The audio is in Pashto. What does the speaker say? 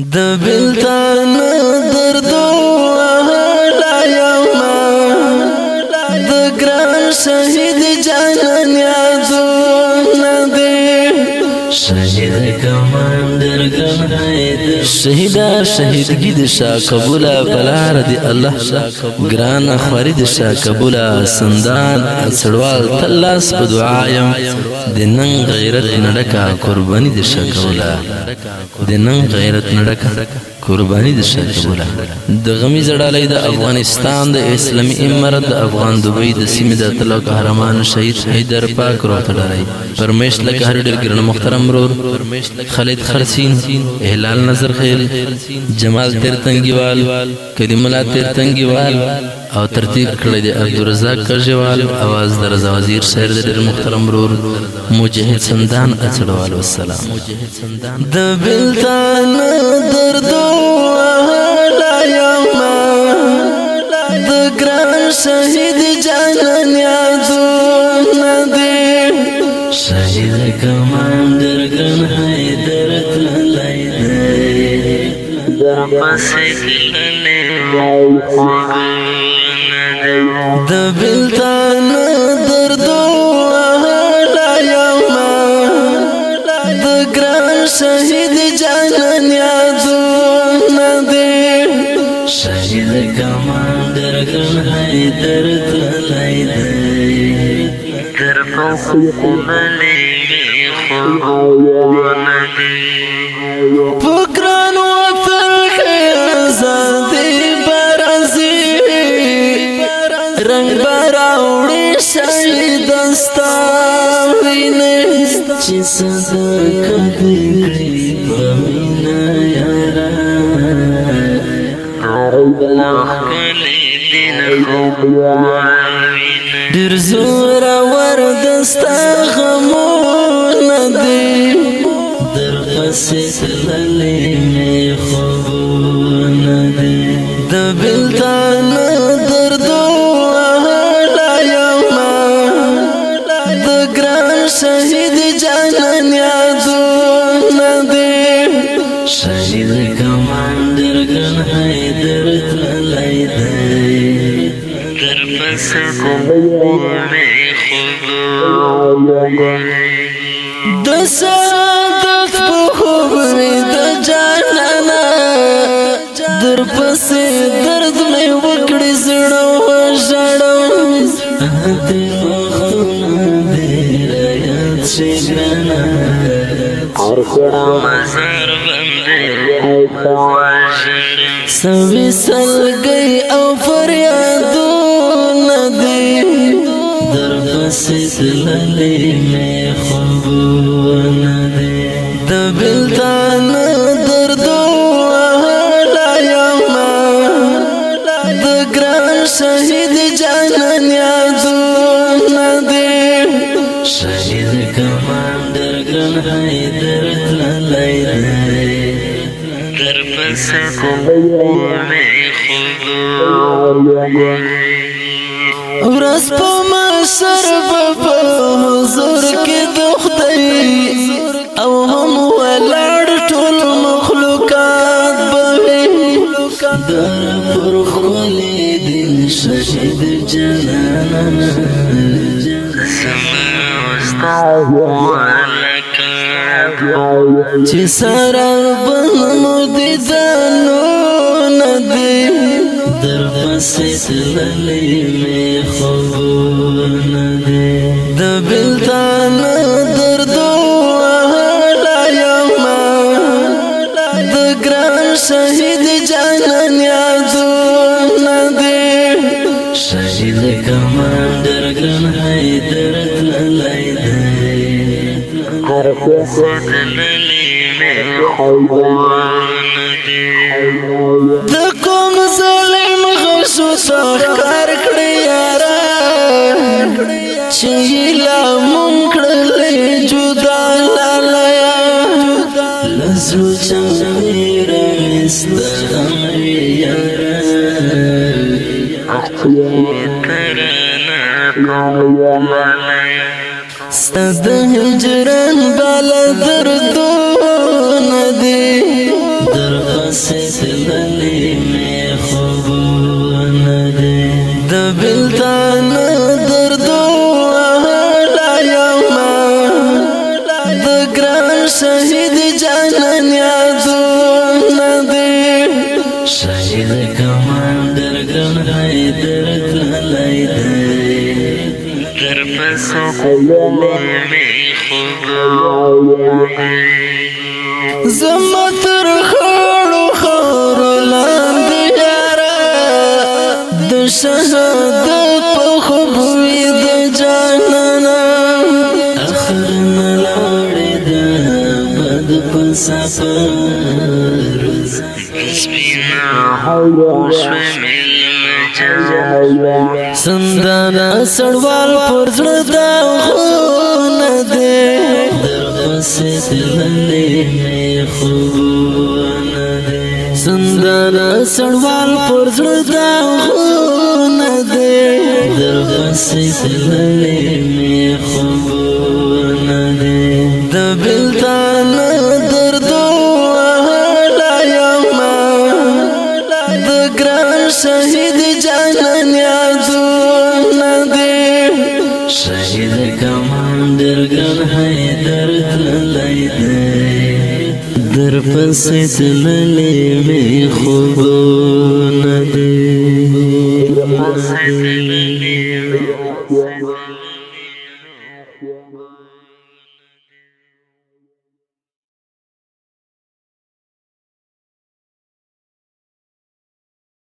د بلتان دردو لا یوما د ګران شهید جانان یادو ندی شهید کماندر ګنای شهیدگی د شاه قبولا بلار دی الله ګران اخواری د شاه قبولا سندان سړوال تلاس په دعایم د نن غیرت نډکا قربانی د شاه قبولا د نن غیرت نډکا قربانی د شاه قبولا د غمی زړالای د افغانستان د اسلامي امارت د افغان دوبۍ د سیمې د اتلو قهرمان شهید حیدر پاک روح تړای پرمیش لکه هر ډیر ګران محترم رور خالد خرسین هلال نظر خیل جمال تیرتنگیوال کریم الله تیرتنگیوال او ترتیب کړی دی عبدالرزاق کژوال اواز د رضا وزیر شهر د ډیر محترم رور مجاهد سندان اڅړوال والسلام د بلتان دردو لا یوما د ګران شهید جانان یادو ندی شهید کماندر ګن حیدر تللی دی در پسې تللی د بلتان دردو لا یوما د ګران شهید جانان یادو ندی شهید کماندر ګن حیدر تللی دی در پسې تللی پکران وطن کې آزادي برازي رنگ براوړي شهیدستا وینې چې صدقه کړې په مینا یارا عرب لخلې دین خوب ډېر زور وردستا غمونه دي در پسې تللې مې خوبونه دي د بلتان دردو لا یوما د ګران شهید جانان یادو ندی شهید کماندر ګن حیدر تللی دی در پسې تللې خوبونه د سعادت په خوب مې د جانانا در پسې درد مې وکړې زړه وژړم دې وختونه دې یاد شي ګرانه مزار باندې سوي سلګۍ او فریادونه دي در پسې تللې مې خوبونه دي د بلتان دردو لا یوما د ګران شهید جانان یادو ندی شهید کماندر ګن حیدر تللی دی در پسې تللې خوبونه ورځ په محشر په حضور کې د خدای او هم ولاړ ټول مخلوقات به در پر ښکلي دین شهید جانانه چې سره بنو دیدانو ندی در پسې تللې مې خوبونه دي د بلتان دردو لا یوما د ګران شهید جانان یادو ندی شهید کماندر ګن حیدر تللی دی در پسې تللې مې خوبونه دي د کوم ظالم غشو سخکار کړی یارا چې لا مونږ کړلې جدا لاله لزو چمیر مستم یارا ترنا کومه ستد هجران بل دردونه دي در مسافر سپینا اوشوی سندانا سڑوال پر زړه خونه دې در پسې تللې مې خوبونه دې سندانا سڑوال پر زړه خونه دې در پسې تللې مې خوبونه دې د بلتان دردو وهلا یما د ګران شهید جانان یادونه دې شهید کمانډر ګن حیدر تللی دی در پسې تللی مې خوبونه دې